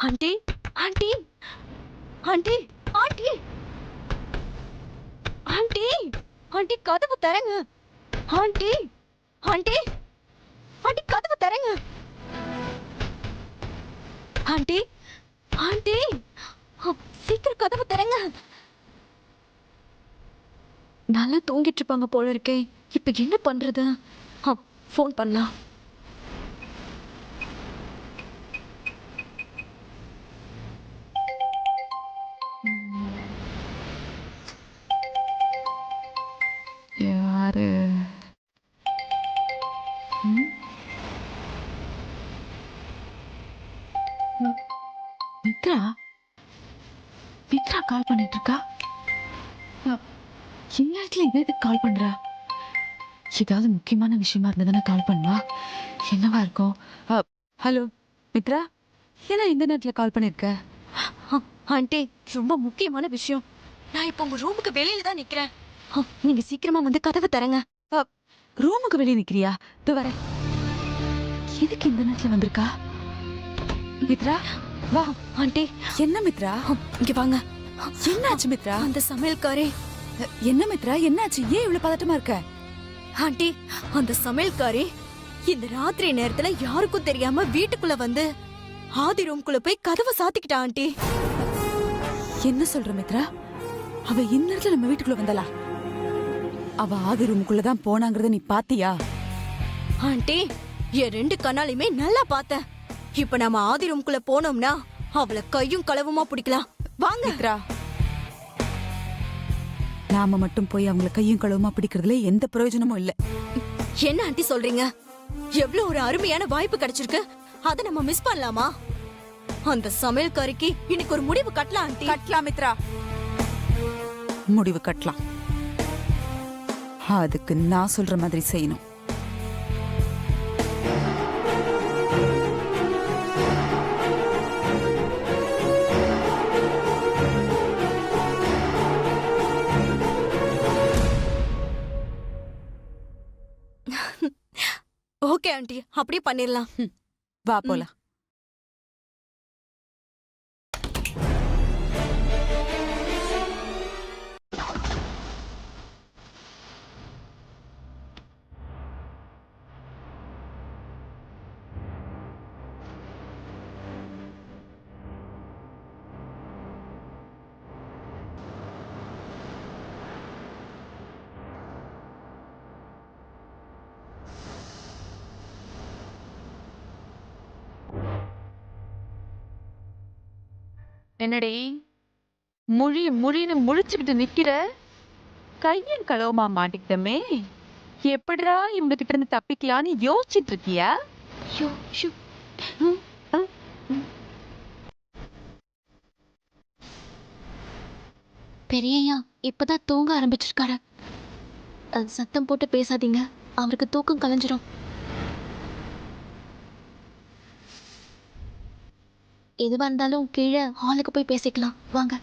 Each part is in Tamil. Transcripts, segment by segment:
Aunty aunty aunty aunty aunty aunty கதவு தரங்க. ஆண்டி ஆண்டி ஆண்டி கதவு தரங்க. ஆண்டி ஆண்டி சீக்கிரம் கதவு தரங்க. நல்லா தூங்கிட்டு இருப்பாங்க போல இருக்கே. இப்ப என்ன பண்றது? ஃபோன் பண்ணலாம். யாரு? மித்ரா மித்ரா கால் பண்ணிட்டு இருக்கா. இந்நேரத்துல எதுக்கு கால் பண்றா? ஏதாவது முக்கியமான விஷயமா இருந்ததுன்னா கால் பண்ணுவா. என்னவா இருக்கும்? ஹலோ மித்ரா, ஏன்னா இந்த நேரத்துல கால் பண்ணிருக்க? ஆண்டி ரொம்ப முக்கியமான விஷயம். நான் இப்போ உங்க ரூமுக்கு வெளியில தான் நிக்கிறேன். நீங்க சீக்கிரமா வந்து கதவை தரங்க. ரூமுக்கு வெளியே நிக்கிறியா? இதோ வரேன். எதுக்கு இந்த நேரத்துல வந்திருக்கா? மித்ரா வா. ஆண்டி என்ன மித்ரா? இங்க வாங்க. என்னாச்சு மித்ரா? அந்த சமையல்காரே. என்ன மித்ரா, என்னாச்சு? ஏன் இவ்வளவு பதட்டமா இருக்க? ஆண்டி அந்த சமையல்காரே இந்த ராத்திரி நேரத்துல யாருக்கும் தெரியாம வீட்டுக்குள்ள வந்து ஆதி ரூம்குள்ள போய் கதவை சாத்திக்கிட்டா. ஆண்டி என்ன சொல்ற மித்ரா? அவ இந்நேரத்துல நம்ம வீட்டுக்குள்ள வந்தலா? அவ ஆதி ரூமுக்குள்ளதான் போனாங்கறத நீ பாத்தியா? ஆண்டி என் 2 கண்ணாலையுமே நல்லா பார்த்தேன். இப்ப நம்ம ஆதி ரூம்குள்ள போனோம்னா அவளை கையும் களவுமா பிடிக்கலாம். வாங்க. மித்ரா, நாம மட்டும் போய் அவங்கள கையும் களவுமா பிடிக்கிறதுல எந்த பிரயோஜனமும் இல்ல. என்ன ஆண்டி சொல்றீங்க? எவ்வளவு ஒரு அருமையான வாய்ப்பு கிடைச்சிருக்கு. அத நம்ம மிஸ் பண்ணலாமா? அந்த சமையல்காரிக்கு இன்னைக்கு ஒரு முடிவு கட்டலாம் ஆண்டி. கட்டலாம் மித்ரா, முடிவு கட்டலாம். அதுக்கு நான் சொல்ற மாதிரி செய்யணும். ஓகே ஆண்டி, அப்படியே பண்ணிடலாம். வா போலாம். என்னடி முழின்னு முழிச்சுக்கிட்டு நிக்கிற? கையும் களவுமா மாட்டிக்கிட்டமே. எப்படிடா இவங்க கிட்ட இருந்து தப்பிக்கலான்னு யோசிச்சுட்டு இருக்கியா? ஐயோ, ஷூ. பெரியய்யா இப்பதான் தூங்க ஆரம்பிச்சிருக்காரு. சத்தம் போட்டு பேசாதீங்க, அவருக்கு தூக்கம் கலைஞ்சிரும். எதுவா இருந்தாலும் கீழே ஹாலுக்கு போய் பேசிக்கலாம் வாங்க.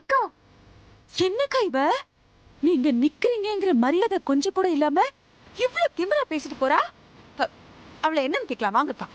அக்கா, என்னக்கா இவ? நீங்க நிக்கிறீங்கிற மரியாதை கொஞ்சம் கூட இல்லாம இவ்வளவு திமிரா பேசிட்டு போறா. அவளை என்னன்னு கேட்கலாம் வாங்கக்கா.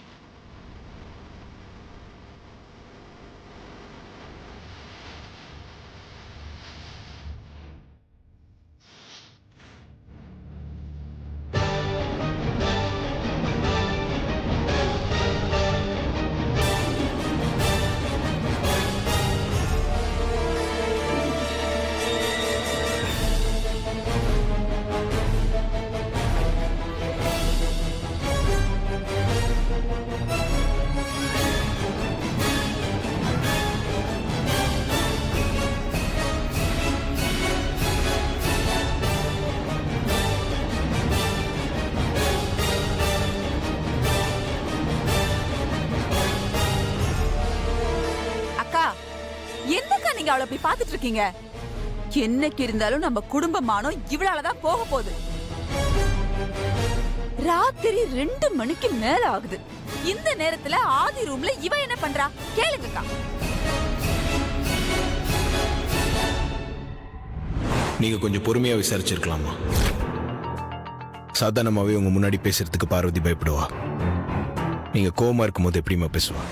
என்னக்கா நீங்க அவளை அப்படி பாத்துட்டு இருக்கீங்க? என்னைக்கு இருந்தாலும் நம்ம குடும்பமானோ இவளாலதான் போக போகுது. ராத்திரி 2 மணிக்கு மேல ஆகுது. இந்த நேரத்துல ஆதி ரூம்ல இவ என்ன பண்றா கேளுங்கக்கா. நீங்க கொஞ்சம் பொறுமையா விசாரிச்சிருக்கலாமா? சாதாரணமாவே உங்க முன்னாடி பேசுறதுக்கு பார்வதி பயப்படுவா. நீங்க கோவமா இருக்கும்போது எப்படிமா பேசுவா?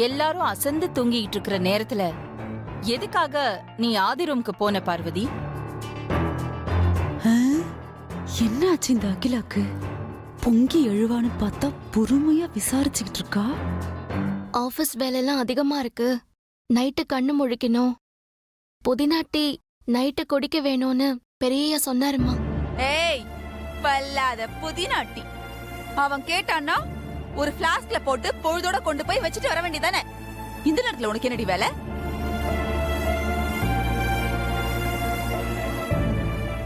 எல்லாரும் அசந்து தூங்கிட்டு இருக்கிற நேரத்துல எதுக்காக நீ ஆதி ரூம்க்கு போன பார்வதி? என்ன ஆச்சு இந்த அகிலாக்கு? பொங்கி எழுவான்னு பார்த்தா பொறுமையா விசாரிச்சுக்கிட்டு இருக்கா. ஆபீஸ் வேலையெல்லாம் அதிகமா இருக்கு. நைட்டு கண்ணு முழிக்கணும். புதினா டீ நைட்டு குடிக்க வேணும்னு பெரியய்யா சொன்னாருமா. ஏய், பல்லாத புதினாட்டி. அவன் கேட்டான்னா ஒரு பிளாஸ்க்ல போட்டு பொழுதோட கொண்டு போய் வச்சுட்டு வர வேண்டியதானே. இந்த நேரத்துல உனக்கு என்னடி வேலை?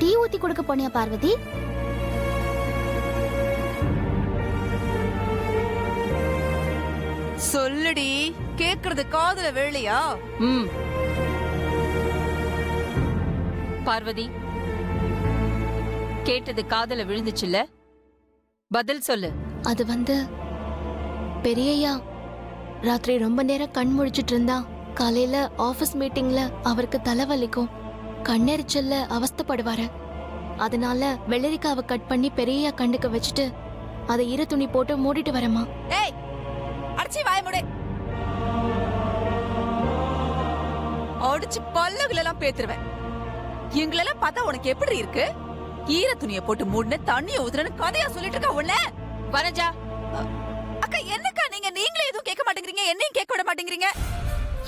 டீ ஊத்தி கொடுக்க போனியா பார்வதி? சொல்லுடி, கேக்குறது காதுல விழலையா? பார்வதி, கேட்டது காதுல விழுந்துச்சுல்ல? பதில் சொல்லு. அது பெரியய்யா ராத்திரி ரொம்ப நேரம் கண் முழிச்சிட்டு இருந்தா காலையில ஆபீஸ் மீட்டிங்ல அவருக்கு தலைவலிக்கும், கண்ணெரிச்சல்ல அவஸ்தைப்படுவாரு. அதனால வெள்ளரிக்காவை கட் பண்ணி பெரியய்யா கண்ணுக்கு வச்சுட்டு அதை ஈர துணி போட்டு மூடிட்டு வரமா. ஏய், அடிச்சி வாய மூடு. அடிச்சு பல்லகுல எல்லாம் பேத்துருவேன். எங்களெல்லாம் பார்த்தா உனக்கு எப்படி இருக்கு? ஈர துணியை போட்டு மூடுன தண்ணிய ஊத்துறன்னு கதையா சொல்லிட்டு இருக்கா உன்ன. வனஜா அக்கா, என்னக்கா நீங்களே எதுவும் கேட்க மாட்டேங்கிறீங்க, என்னையும் கேட்க விட மாட்டேங்கிறீங்க.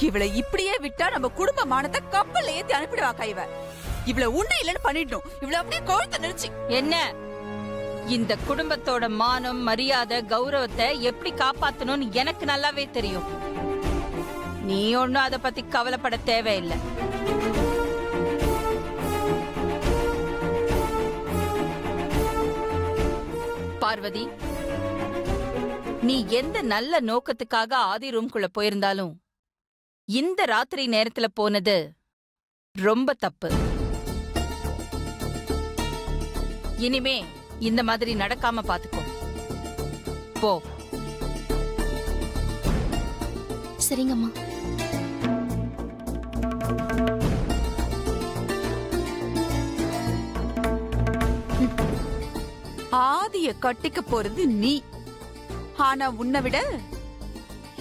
இவளை இப்படியே விட்டா நம்ம குடும்ப மானத்தை கப்பல்ல ஏத்தி அனுப்பிடுவாக்கா. இவளை உன்ன இல்லன்னு பண்ணிடணும். இவளை அப்படியே கோழத்தை நினைச்சு என்ன? இந்த குடும்பத்தோட மானம், மரியாதை, கௌரவத்தை எப்படி காப்பாத்தணும்னு எனக்கு நல்லாவே தெரியும். நீ ஒன்னும் அதை பத்தி கவலைப்பட தேவையில்லை. பார்வதி, நீ எந்த நல்ல நோக்கத்துக்காக ஆதி ரூம்குள்ள போயிருந்தாலும் இந்த ராத்திரி நேரத்துல போனது ரொம்ப தப்பு. இனிமே இந்த மாதிரி நடக்காம பாத்துக்கோ. போ. சரிங்கம்மா. ஆதிய கட்டிக்க போறது நீ. ஆனா உன்னை விட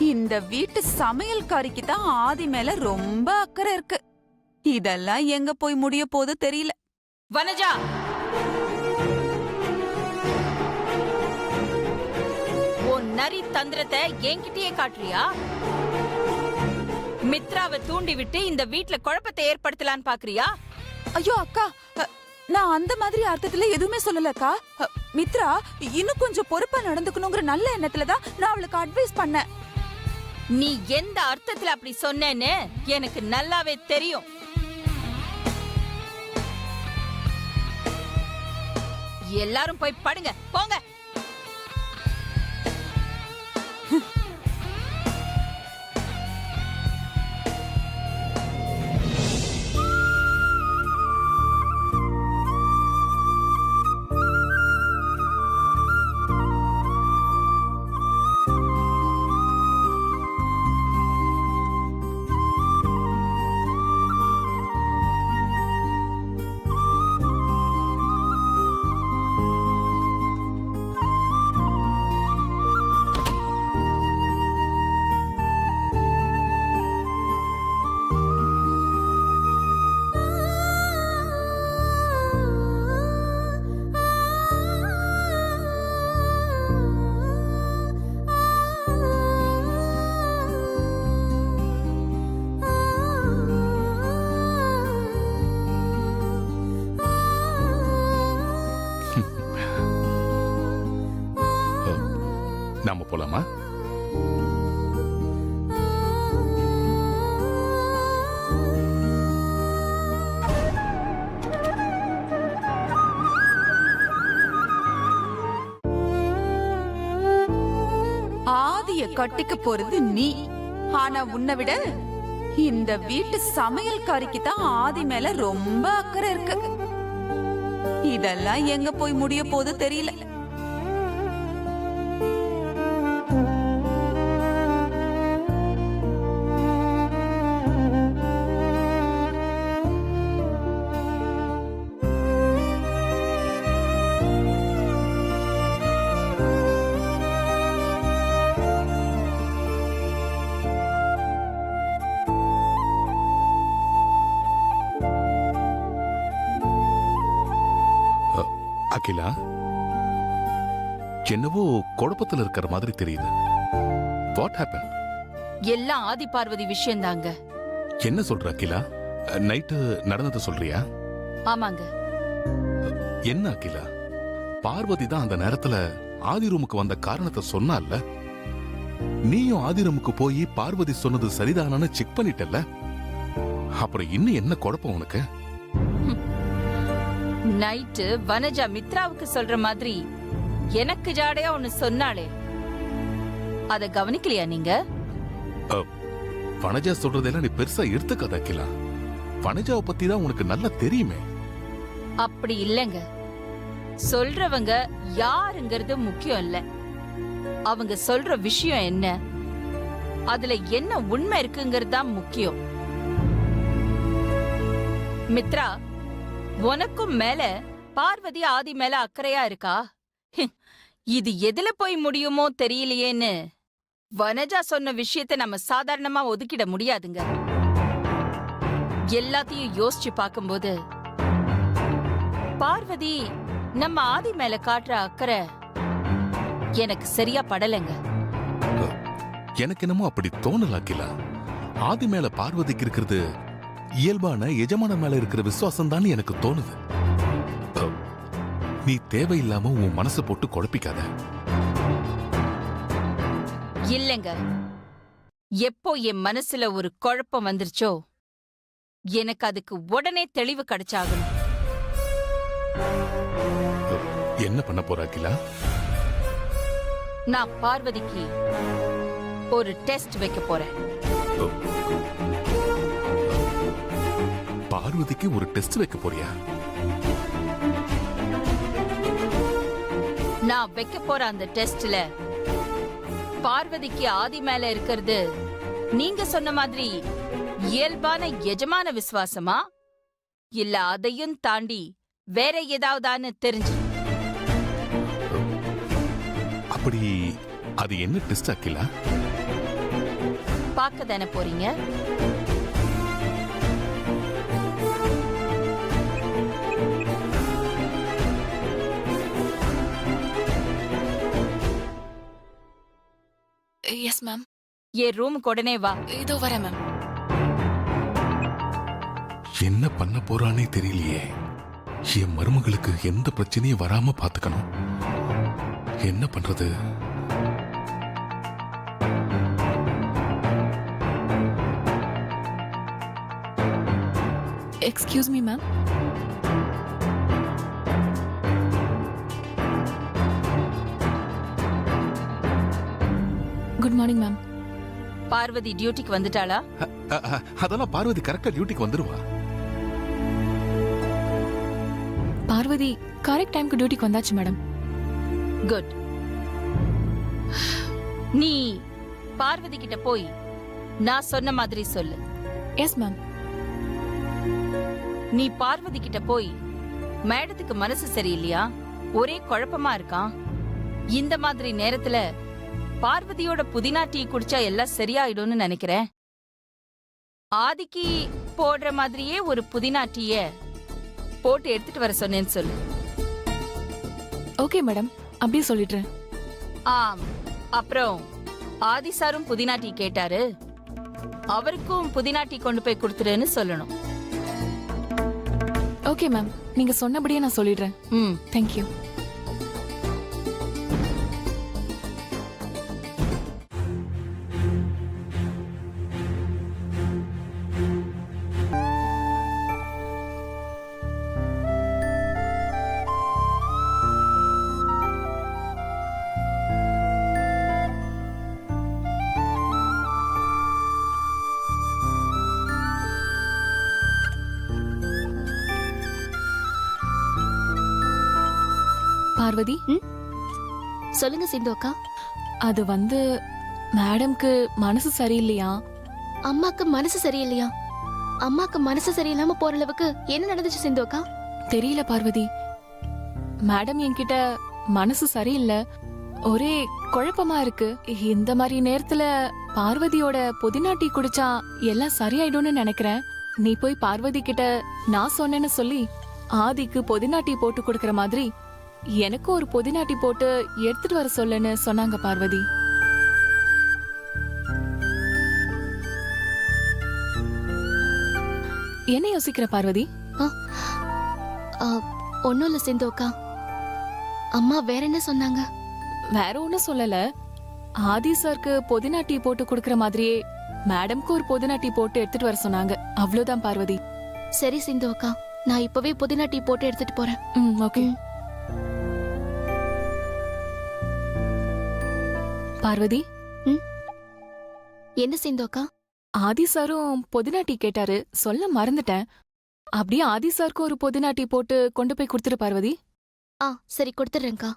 இந்த வீட்டு சமையல்காரிக்கு தான் ஆதி மேல ரொம்ப அக்கறை இருக்கு. இதெல்லாம் எங்க போய் முடிய போது தெரியல. வனஜா, உன் நரி தந்திரத்தை என்கிட்டயே காட்டுறியா? மித்ராவை தூண்டி விட்டு இந்த வீட்ல குழப்பத்தை ஏற்படுத்தலான்னு பாக்குறியா? ஐயோ அக்கா, நான் அந்த மாதிரி அர்த்தத்துல எதுவுமே சொல்லலக்கா. மித்ரா இன்னும் கொஞ்சம் பொறுப்பா நடந்துக்கணுங்கிற நல்ல எண்ணத்துலதான் நான் அவளுக்கு அட்வைஸ் பண்ணேன். நீ எந்த அர்த்தத்துல அப்படி சொன்னேன்னு எனக்கு நல்லாவே தெரியும். எல்லாரும் போய் படுங்க, போங்க. நாம போலாமா? ஆதிய கட்டிக்க போறது நீ. ஆனா உன்னை விட இந்த வீட்டு சமையல்காரிக்கு தான் ஆதி மேல ரொம்ப அக்கறை இருக்கு. இதெல்லாம் எங்க போய் முடிய போது தெரியல. அகிலா, என்னவோ குழப்பத்துல இருக்கிற மாதிரி தெரியுது. What happen? எல்லாம் ஆதி பார்வதி விஷயம் தாங்க. என்ன சொல்ற அகிலா? நைட்டு நடந்ததை சொல்றியா? ஆமாங்க. என்ன அகிலா, பார்வதி தான் அந்த நேரத்துல ஆதி ரூமுக்கு வந்த காரணத்தை சொன்னால. நீயும் ஆதி ரூமுக்கு போய் பார்வதி சொன்னது சரிதானான்னு செக் பண்ணிட்டல்ல. அப்புறம் இன்னும் என்ன குழப்பம் உனக்கு? நைட்டு வனஜா மித்ராவுக்கு சொல்ற மாதிரி எனக்கு ஜாடையா ஒன்னு சொன்னாளே, அத கவனிக்கலையா நீங்க? வனஜா சொல்றதெல்லாம் நீ பெருசா எடுத்துக்காத அகிலா. வனஜாவை பத்தி தான் உனக்கு நல்லா தெரியுமே. அப்படி இல்லங்க. சொல்றவங்க யாருங்கிறது முக்கியம் இல்ல, அவங்க சொல்ற விஷயம் என்ன, அதுல என்ன உண்மை இருக்குங்கிறது தான் முக்கியம். மித்ரா, உனக்கும் மேல பார்வதி ஆதி மேல அக்கறையா இருக்கா? இது எதுல போய் முடியுமோ தெரியலையேன்னு வனஜா சொன்ன விஷயத்தை நம்ம சாதாரணமா ஒதுக்கிட முடியாதுங்க. எல்லாத்தையும் யோசிச்சு பார்க்கும்போது பார்வதி நம்ம ஆதி மேல காட்டுற அக்கறை எனக்கு சரியா படலைங்க. எனக்கு என்னமோ அப்படி தோணல அகிலா. ஆதி மேல பார்வதிக்கு இருக்கிறது இயல்பான எஜமான மேல இருக்கிற விசுவாசம் தான் எனக்கு தோணுது. நீ தேவையில்லாம உன் மனசை போட்டு குழப்பிக்காத. இல்லங்க, எப்போ என் மனசுல ஒரு குழப்பம் வந்துருச்சோ எனக்கு அதுக்கு உடனே தெளிவு கிடைச்சாகணும். என்ன பண்ண போற அகிலா? நான் பார்வதிக்கு ஒரு டெஸ்ட் வைக்க போறேன். பார்வதிக்கு ஒரு டெஸ்ட் வைக்க போறியா? நான் வைக்க போற அந்த டெஸ்ட்ல பார்வதிக்கு ஆதி மேல இருக்கிறது நீங்க சொன்ன மாதிரி இயல்பான எஜமான விசுவாசமா, இல்ல அதையும் தாண்டி வேற ஏதாவதான்னு தெரிஞ்சு. அப்படி அது என்ன டெஸ்ட் அகிலா? பார்க்க தானே போறீங்க. Yes ma'am. என் ரூமுக்கு உடனே வா. இதோ வரேன் மேம். என்ன பண்ண போறானே தெரியலையே. என் மருமகளுக்கு எந்த பிரச்சனையும் வராம பாத்துக்கணும். என்ன பண்றது? Excuse me ma'am. Good morning ma'am. Parvati டியூட்டிக்கு வந்துட்டாளா? அதெல்லாம் பார்வதி கரெக்டா டியூட்டிக்கு வந்துருவா. பார்வதி கரெக்ட் டைம்க்கு டியூட்டிக்கு வந்தாச்சு மேடம். குட். நீ பார்வதி கிட்ட போய் நான் சொன்ன மாதிரி சொல்லு. Yes ma'am. நீ பார்வதி கிட்ட போய் மேடத்துக்கு மனசு சரியில்லையா, ஒரே குழப்பமா இருக்கான், இந்த மாதிரி நேரத்துல பார்வதியோட புதினா டீ குடிச்சா எல்லாம் சரியாயிடும்னு நினைக்கிறேன், ஆதிக்கு போடுற மாதிரியே ஒரு புதினா டீய போட்டு எடுத்துட்டு வர சொன்னேன்னு சொல்லு. ஓகே மேடம், அப்படியே சொல்லிடுறேன். ஆம். அப்புறம் ஆதி சாரும் புதினா டீ கேட்டாரு, அவருக்கும் புதினா டீ கொண்டு போய் கொடுத்துருன்னு சொல்லணும். ஓகே மேம், நீங்க சொன்னபடியே நான் சொல்லிடுறேன். தேங்க்யூ. பார்வதி, சொல்லுங்க சிந்து அக்கா. அது வந்து மேடம்க்கு மனசு சரியில்லையா? அம்மாக்கு மனசு சரியில்லையா? அம்மாக்கு மனசு சரியில்லாம போற அளவுக்கு என்ன நடந்துச்சு சிந்து அக்கா? தெரியல பார்வதி. மேடம் என்கிட்ட மனசு சரியில்லை, ஒரே குழப்பமா இருக்கு, இந்த மாதிரி நேரத்துல பார்வதியோட புதினா டீ குடிச்சா எல்லாம் சரியாயிடும்னு நினைக்கிறேன். நீ போய் பார்வதி கிட்ட நான் சொன்னேன்னு சொல்லி ஆதிக்கு புதினா டீ போட்டு கொடுக்கற மாதிரி எனக்கு ஒரு புதினாட்டி போட்டு எடுத்துட்டு வர சொல்லுன்னு சொன்னாங்க பார்வதி. என்ன யோசிக்கிற பார்வதி? ஒன்னும் இல்ல சிந்து அக்கா. அம்மா வேற என்ன சொன்னாங்க? வேற ஒண்ணும் சொல்லல. ஆதி சாருக்கு புதினா டீ போட்டு குடுக்கற மாதிரியே மேடம்க்கு ஒரு புதினா டீ போட்டு எடுத்துட்டு வர சொன்னாங்க. அவ்வளவுதான் பார்வதி. சரி சிந்து அக்கா, நான் இப்பவே புதினா டீ போட்டு எடுத்துட்டு போறேன். ஓகே. பார்வதி, என்ன சிந்து அக்கா? ஆதி சாரும் புதினா டீ கேட்டாரு, சொல்ல மறந்துட்டேன். அப்படியே ஆதி சாருக்கு ஒரு புதினா டீ போட்டு கொண்டு போய் கொடுத்துரு பார்வதி. சரி கொடுத்துட்றேன்க்கா.